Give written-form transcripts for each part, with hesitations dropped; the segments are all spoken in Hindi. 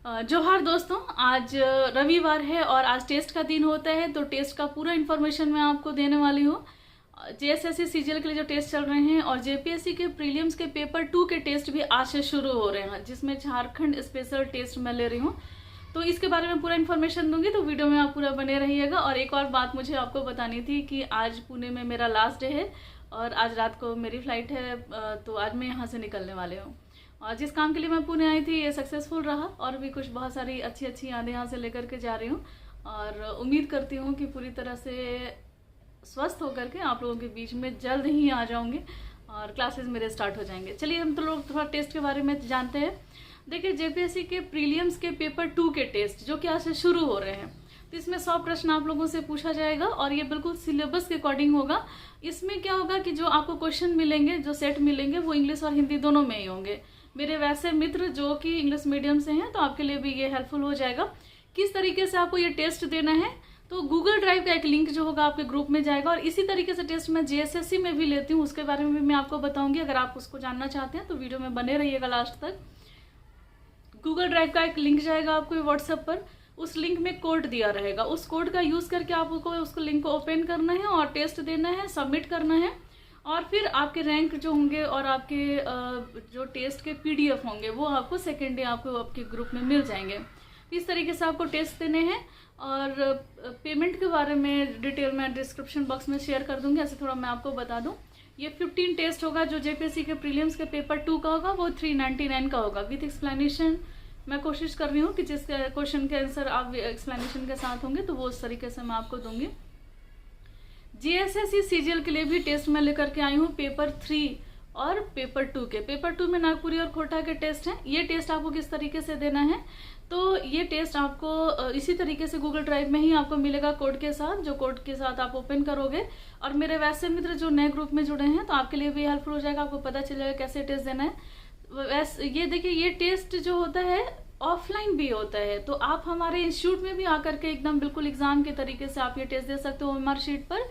जोहार दोस्तों, आज रविवार है और आज टेस्ट का दिन होता है। तो टेस्ट का पूरा इन्फॉर्मेशन मैं आपको देने वाली हूँ। जेएसएससी सीजीएल के लिए जो टेस्ट चल रहे हैं और जेपीएससी के प्रीलिम्स के पेपर 2 के टेस्ट भी आज से शुरू हो रहे हैं, जिसमें झारखंड स्पेशल टेस्ट मैं ले रही हूँ। तो इसके बारे में पूरा इन्फॉर्मेशन दूंगी, तो वीडियो में आप पूरा बने रहिएगा। और एक और बात मुझे आपको बतानी थी कि आज पुणे में मेरा लास्ट डे है और आज रात को मेरी फ्लाइट है, तो आज मैं यहाँ से निकलने वाले हूँ। और जिस काम के लिए मैं पुणे आई थी ये सक्सेसफुल रहा और भी कुछ बहुत सारी अच्छी यादें यहाँ से लेकर के जा रही हूँ। और उम्मीद करती हूँ कि पूरी तरह से स्वस्थ होकर के आप लोगों के बीच में जल्द ही आ जाऊँगी और क्लासेस मेरे स्टार्ट हो जाएंगे। चलिए हम तो लोग थोड़ा टेस्ट के बारे में जानते हैं। देखिए, जेपीएससी के प्रीलिम्स के पेपर 2 के टेस्ट जो कि आज से शुरू हो रहे हैं, तो इसमें 100 प्रश्न आप लोगों से पूछा जाएगा और ये बिल्कुल सिलेबस के अकॉर्डिंग होगा। इसमें क्या होगा कि जो आपको क्वेश्चन मिलेंगे, जो सेट मिलेंगे, वो इंग्लिश और हिंदी दोनों में ही होंगे। मेरे वैसे मित्र जो कि इंग्लिश मीडियम से हैं, तो आपके लिए भी ये हेल्पफुल हो जाएगा। किस तरीके से आपको ये टेस्ट देना है, तो गूगल ड्राइव का एक लिंक जो होगा आपके ग्रुप में जाएगा। और इसी तरीके से टेस्ट मैं जेएसएससी में भी लेती हूँ, उसके बारे में भी मैं आपको बताऊंगी। अगर आप उसको जानना चाहते हैं तो वीडियो में बने रहिएगा लास्ट तक। गूगल ड्राइव का एक लिंक जाएगा आपको व्हाट्सएप पर, उस लिंक में कोड दिया रहेगा। उस कोड का यूज करके आपको उसको लिंक को ओपन करना है और टेस्ट देना है, सबमिट करना है। और फिर आपके रैंक जो होंगे और आपके जो टेस्ट के पीडीएफ होंगे वो आपको सेकेंड डे आपको आपके ग्रुप में मिल जाएंगे। इस तरीके से आपको टेस्ट देने हैं। और पेमेंट के बारे में डिटेल मैं डिस्क्रिप्शन बॉक्स में शेयर कर दूंगी। ऐसे थोड़ा मैं आपको बता दूं, ये 15 टेस्ट होगा। जो जेपीएससी के प्रीलिम्स के पेपर 2 का होगा वो 399 का होगा विथ एक्सप्लेनेशन। मैं कोशिश कर रही हूँ कि जिस क्वेश्चन के आंसर आप एक्सप्लेनेशन के साथ होंगे तो वो उस तरीके से मैं आपको दूंगी। जेएसएससी सीजीएल के लिए भी टेस्ट मैं लेकर के आई हूँ पेपर 3 और पेपर 2 के। पेपर 2 में नागपुरी और कोटा के टेस्ट हैं। ये टेस्ट आपको किस तरीके से देना है, तो ये टेस्ट आपको इसी तरीके से गूगल ड्राइव में ही आपको मिलेगा कोड के साथ, जो कोड के साथ आप ओपन करोगे। और मेरे वैसे मित्र जो नए ग्रुप में जुड़े हैं, तो आपके लिए भी हेल्पफुल हो जाएगा, आपको पता चल जाएगा कैसे टेस्ट देना है। वैसे ये देखिए, ये टेस्ट जो होता है ऑफलाइन भी होता है, तो आप हमारे इंस्टीट्यूट में भी आकर के एकदम बिल्कुल एग्जाम के तरीके से आप ये टेस्ट दे सकते हो ओएमआर शीट पर।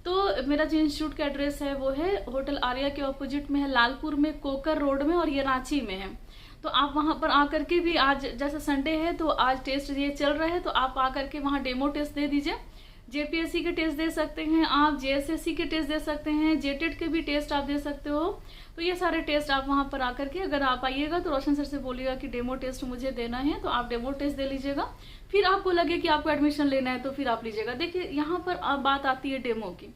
तो मेरा जो इंस्टीट्यूट का एड्रेस है वो है होटल आर्या के ऑपोजिट में है, लालपुर में, कोकर रोड में, और ये रांची में है। तो आप वहां पर आकर के भी, आज जैसे संडे है तो आज टेस्ट ये चल रहा है, तो आप आकर के वहां डेमो टेस्ट दे दीजिए। जेपीएससी के टेस्ट दे सकते हैं आप, जेएसएससी के टेस्ट दे सकते हैं, जेटेट के भी टेस्ट आप दे सकते हो। तो ये सारे टेस्ट आप वहां पर आकर के, अगर आप आइएगा तो रोशन सर से बोलिएगा कि डेमो टेस्ट मुझे देना है, तो आप डेमो टेस्ट दे लीजिएगा। फिर आपको लगे कि आपको एडमिशन लेना है तो फिर आप लीजिएगा। देखिए, यहाँ पर बात आती है डेमो की।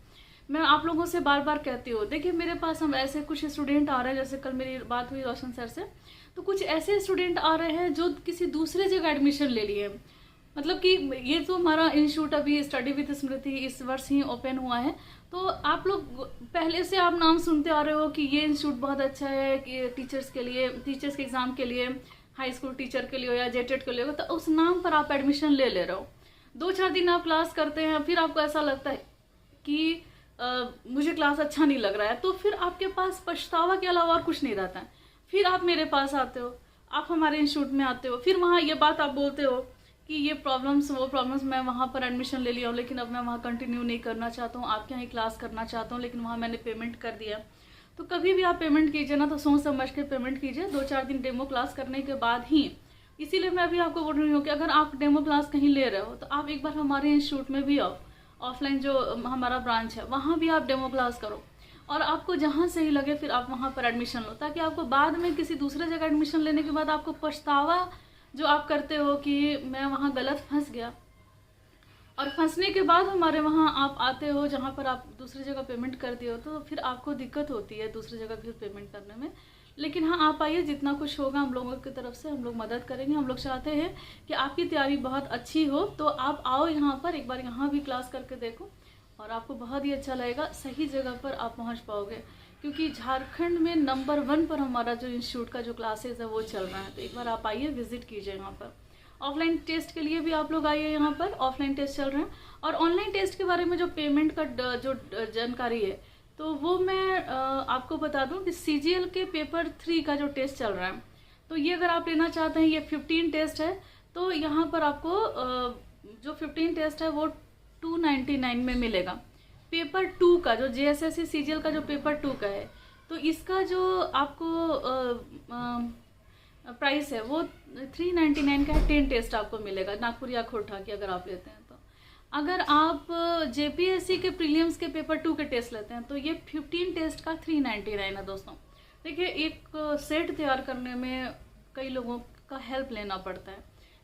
मैं आप लोगों से बार बार कहती हूँ, देखिए मेरे पास हम ऐसे कुछ स्टूडेंट आ रहे हैं, जैसे कल मेरी बात हुई रोशन सर से, तो कुछ ऐसे स्टूडेंट आ रहे हैं जो किसी दूसरे जगह एडमिशन ले लिए। मतलब कि ये तो हमारा इंस्टीट्यूट अभी स्टडी विद स्मृति इस वर्ष ही ओपन हुआ है, तो आप लोग पहले से आप नाम सुनते आ रहे हो कि ये इंस्टीट्यूट बहुत अच्छा है कि टीचर्स के लिए, टीचर्स के एग्जाम के लिए, हाई स्कूल टीचर के लिए हो या जेटेट के लिए हो, तो उस नाम पर आप एडमिशन ले रहे हो। 2-4 दिन आप क्लास करते हैं, फिर आपको ऐसा लगता है कि मुझे क्लास अच्छा नहीं लग रहा है, तो फिर आपके पास पछतावा के अलावा और कुछ नहीं रहता है। फिर आप मेरे पास आते हो, आप हमारे इंस्टीट्यूट में आते हो, फिर वहाँ ये बात आप बोलते हो कि ये प्रॉब्लम्स वो प्रॉब्लम्स, मैं वहाँ पर एडमिशन ले लिया हूँ लेकिन अब मैं वहाँ कंटिन्यू नहीं करना चाहता हूँ, आपके यहाँ ही क्लास करना चाहता हूँ, लेकिन वहाँ मैंने पेमेंट कर दिया। तो कभी भी आप पेमेंट कीजिए ना, तो सोच समझ के पेमेंट कीजिए 2-4 दिन डेमो क्लास करने के बाद ही। इसीलिए मैं अभी आपको बोल रही हूँ कि अगर आप डेमो क्लास कहीं ले रहे हो तो आप एक बार हमारे इंस्टीट्यूट में भी आओ। ऑफलाइन जो हमारा ब्रांच है वहाँ भी आप डेमो क्लास करो और आपको जहाँ सही लगे फिर आप वहाँ पर एडमिशन लो, ताकि आपको बाद में किसी दूसरे जगह एडमिशन लेने के बाद आपको पछतावा जो आप करते हो कि मैं वहाँ गलत फंस गया, और फंसने के बाद हमारे वहाँ आप आते हो जहाँ पर आप दूसरी जगह पेमेंट करते हो, तो फिर आपको दिक्कत होती है दूसरी जगह फिर पेमेंट करने में। लेकिन हाँ, आप आइए, जितना कुछ होगा हम लोगों की तरफ से हम लोग मदद करेंगे। हम लोग चाहते हैं कि आपकी तैयारी बहुत अच्छी हो, तो आप आओ यहाँ पर, एक बार यहाँ भी क्लास करके देखो और आपको बहुत ही अच्छा लगेगा। सही जगह पर आप पहुँच पाओगे, क्योंकि झारखंड में नंबर 1 पर हमारा जो इंस्टीट्यूट का जो क्लासेस है वो चल रहा है। तो एक बार आप आइए, विजिट कीजिए यहाँ पर। ऑफलाइन टेस्ट के लिए भी आप लोग आइए, यहाँ पर ऑफलाइन टेस्ट चल रहे हैं। और ऑनलाइन टेस्ट के बारे में जो पेमेंट का जो जानकारी है, तो वो मैं आपको बता दूं कि सीजीएल के पेपर 3 का जो टेस्ट चल रहा है, तो ये अगर आप लेना चाहते हैं, ये 15 टेस्ट है, तो यहाँ पर आपको जो 15 टेस्ट है वो 299 में मिलेगा। पेपर 2 का जो जेएसएससी सीजीएल का जो पेपर 2 का है, तो इसका जो आपको प्राइस है वो 399 का है। 10 टेस्ट आपको मिलेगा नागपुर या खोरठा की अगर आप लेते हैं तो। अगर आप जेपीएससी के प्रीलिम्स के पेपर 2 के टेस्ट लेते हैं तो ये 15 टेस्ट का 399 है दोस्तों। देखिए एक सेट तैयार करने में कई लोगों का हेल्प लेना पड़ता है,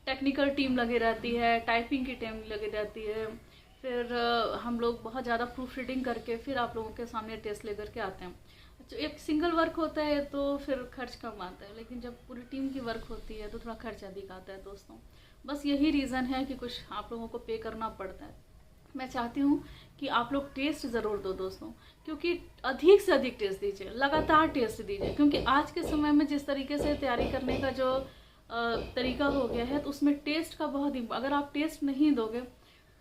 टेक्निकल टीम लगी रहती है, टाइपिंग की टीम लगी रहती है, फिर हम लोग बहुत ज़्यादा प्रूफ रीडिंग करके फिर आप लोगों के सामने टेस्ट लेकर के आते हैं। जो एक सिंगल वर्क होता है तो फिर खर्च कम आता है, लेकिन जब पूरी टीम की वर्क होती है तो थोड़ा खर्च अधिक आता है दोस्तों। बस यही रीज़न है कि कुछ आप लोगों को पे करना पड़ता है। मैं चाहती हूँ कि आप लोग टेस्ट ज़रूर दो दोस्तों, क्योंकि अधिक से अधिक टेस्ट दीजिए, लगातार टेस्ट दीजिए, क्योंकि आज के समय में जिस तरीके से तैयारी करने का जो तरीका हो गया है तो उसमें टेस्ट का बहुत ही, अगर आप टेस्ट नहीं दोगे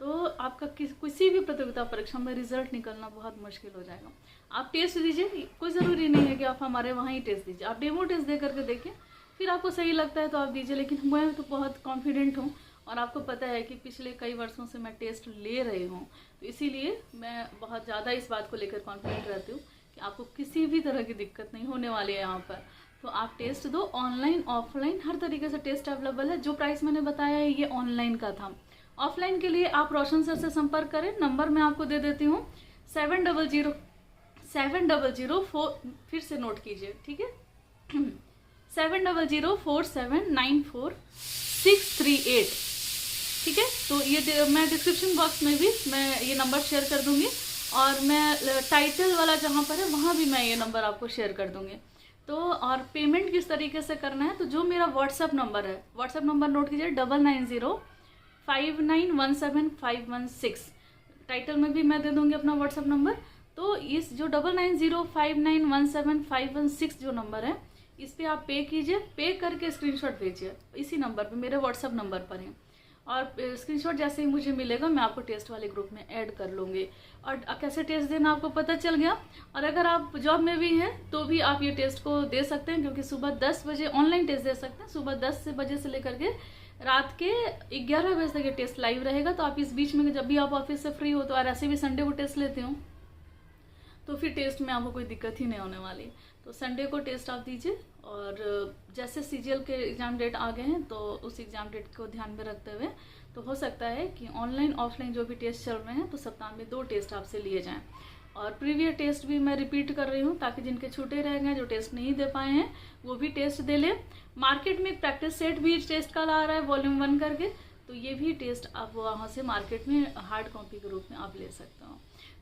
तो आपका किसी भी प्रतियोगिता परीक्षा में रिजल्ट निकलना बहुत मुश्किल हो जाएगा। आप टेस्ट दीजिए, कोई ज़रूरी नहीं है कि आप हमारे वहाँ ही टेस्ट दीजिए, आप डेमो टेस्ट दे करके देखिए, फिर आपको सही लगता है तो आप दीजिए। लेकिन मैं तो बहुत कॉन्फिडेंट हूँ और आपको पता है कि पिछले कई वर्षों से मैं टेस्ट ले रही हूँ, तो इसीलिए मैं बहुत ज़्यादा इस बात को लेकर कॉन्फिडेंट रहती हूँ कि आपको किसी भी तरह की दिक्कत नहीं होने वाली है यहाँ पर। तो आप टेस्ट दो, ऑनलाइन ऑफलाइन हर तरीके से टेस्ट अवेलेबल है। जो प्राइस मैंने बताया है ये ऑनलाइन का था। ऑफलाइन के लिए आप रोशन सर से संपर्क करें, नंबर मैं आपको दे देती हूँ 700 फिर से नोट कीजिए, ठीक है 7004794638, ठीक है। तो ये मैं डिस्क्रिप्शन बॉक्स में भी मैं ये नंबर शेयर कर दूंगी और मैं टाइटल वाला जहाँ पर है वहाँ भी मैं ये नंबर आपको शेयर कर दूंगी। तो और पेमेंट किस तरीके से करना है, तो जो मेरा व्हाट्सएप नंबर है, व्हाट्सएप नंबर नोट कीजिए 9905917516। टाइटल में भी मैं दे दूंगी अपना व्हाट्सएप नंबर। तो इस जो 9905917516 जो नंबर है इस पे आप पे कीजिए, पे करके स्क्रीनशॉट भेजिए इसी नंबर पे, मेरे व्हाट्सएप नंबर पर है। और स्क्रीनशॉट जैसे ही मुझे मिलेगा मैं आपको टेस्ट वाले ग्रुप में ऐड कर लूँगी। और कैसे टेस्ट देना आपको पता चल गया। और अगर आप जॉब में भी हैं तो भी आप ये टेस्ट को दे सकते हैं, क्योंकि सुबह 10 बजे ऑनलाइन टेस्ट दे सकते हैं। सुबह 10 बजे से लेकर के रात के 11 बजे तक ये टेस्ट लाइव रहेगा। तो आप इस बीच में जब भी आप ऑफिस से फ्री हो तो, और ऐसे भी संडे को टेस्ट लेती हूँ तो फिर टेस्ट में आपको कोई दिक्कत ही नहीं होने वाली। तो संडे को टेस्ट आप दीजिए। और जैसे सीजीएल के एग्ज़ाम डेट आ गए हैं तो उस एग्ज़ाम डेट को ध्यान में रखते हुए तो हो सकता है कि ऑनलाइन ऑफलाइन जो भी टेस्ट चल रहे हैं तो सप्ताह में 2 टेस्ट आपसे लिए जाएं। और प्रीवियस टेस्ट भी मैं रिपीट कर रही हूँ ताकि जिनके छूटे रह गए, जो टेस्ट नहीं दे पाए हैं, वो भी टेस्ट दे ले। मार्केट में एक प्रैक्टिस सेट भी टेस्ट का ला रहा है वॉल्यूम 1 करके, तो ये भी टेस्ट आप वहाँ से मार्केट में हार्ड कॉपी के रूप में आप ले सकते हो।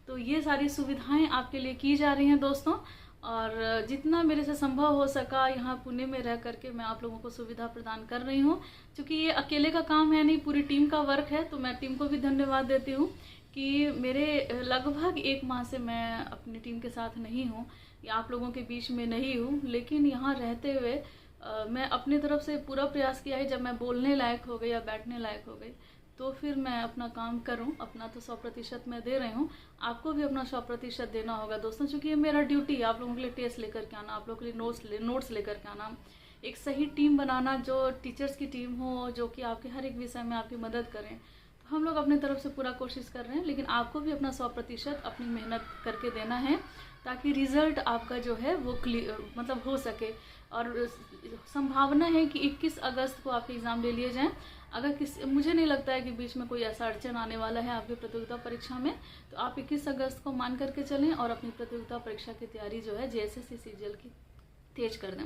तो ये सारी सुविधाएं आपके लिए की जा रही हैं दोस्तों। और जितना मेरे से संभव हो सका यहाँ पुणे में रह करके मैं आप लोगों को सुविधा प्रदान कर रही हूँ। क्योंकि ये अकेले का काम है नहीं, पूरी टीम का वर्क है। तो मैं टीम को भी धन्यवाद देती हूँ कि मेरे लगभग 1 माह से मैं अपनी टीम के साथ नहीं हूँ या आप लोगों के बीच में नहीं हूँ, लेकिन यहाँ रहते हुए मैं अपनी तरफ से पूरा प्रयास किया है। जब मैं बोलने लायक हो गई या बैठने लायक हो गई तो फिर मैं अपना काम करूं। अपना तो 100% मैं दे रही हूं, आपको भी अपना 100% देना होगा दोस्तों, क्योंकि ये मेरा ड्यूटी है आप लोगों के लिए टेस्ट लेकर के आना, आप लोगों के लिए नोट्स लेकर के आना, एक सही टीम बनाना जो टीचर्स की टीम हो, जो कि आपके हर एक विषय में आपकी मदद करें। तो हम लोग अपनी तरफ से पूरा कोशिश कर रहे हैं, लेकिन आपको भी अपना 100% अपनी मेहनत करके देना है ताकि रिजल्ट आपका जो है वो मतलब हो सके। और संभावना है कि 21 अगस्त को आपके एग्ज़ाम ले लिए जाएं। अगर मुझे नहीं लगता है कि बीच में कोई ऐसा अड़चन आने वाला है आपकी प्रतियोगिता परीक्षा में, तो आप 21 अगस्त को मान करके चलें और अपनी प्रतियोगिता परीक्षा की तैयारी जो है जेएसएससी सीजीएल की तेज कर दें।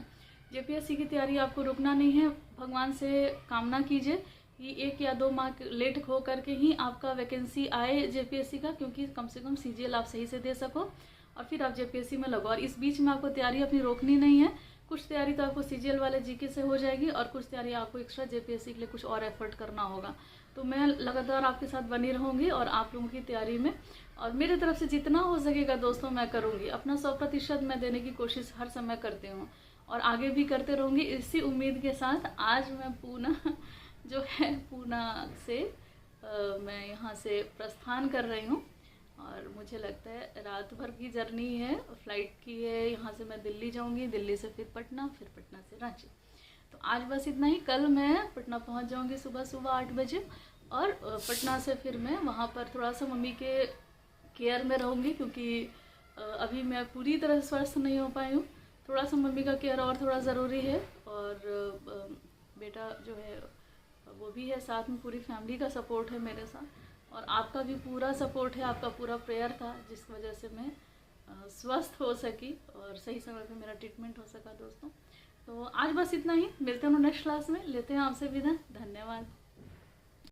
जेपीएससी की तैयारी आपको रुकना नहीं है, भगवान से कामना कीजिए कि 1 या 2 माह लेट हो करके ही आपका वैकेंसी आए जेपीएससी का, क्योंकि कम से कम सीजीएल आप सही से दे सको और फिर आप जेपीएससी में लगो। और इस बीच में आपको तैयारी अपनी रोकनी नहीं है। कुछ तैयारी तो आपको सीजीएल वाले जीके से हो जाएगी और कुछ तैयारी आपको एक्स्ट्रा जेपीएससी के लिए कुछ और एफर्ट करना होगा। तो मैं लगातार आपके साथ बनी रहूँगी और आप लोगों की तैयारी में, और मेरे तरफ से जितना हो सकेगा दोस्तों मैं करूँगी। अपना 100% मैं देने की कोशिश हर समय करती हूँ और आगे भी करते रहूँगी। इसी उम्मीद के साथ आज मैं पूना जो है पूना से मैं यहाँ से प्रस्थान कर रही हूँ। और मुझे लगता है रात भर की जर्नी है, फ्लाइट की है। यहाँ से मैं दिल्ली जाऊँगी, दिल्ली से फिर पटना, फिर पटना से रांची। तो आज बस इतना ही। कल मैं पटना पहुँच जाऊँगी सुबह 8 बजे और पटना से फिर मैं वहाँ पर थोड़ा सा मम्मी के केयर में रहूँगी, क्योंकि अभी मैं पूरी तरह स्वस्थ नहीं हो पाई हूँ। थोड़ा सा मम्मी का केयर और थोड़ा ज़रूरी है और और बेटा जो है वो भी है साथ में, पूरी फैमिली का सपोर्ट है मेरे साथ, और आपका भी पूरा सपोर्ट है, आपका पूरा प्रेयर था जिस वजह से मैं स्वस्थ हो सकी और सही समय पे मेरा ट्रीटमेंट हो सका दोस्तों। तो आज बस इतना ही, मिलते हैं नेक्स्ट क्लास में, लेते हैं आपसे विदा, धन्यवाद।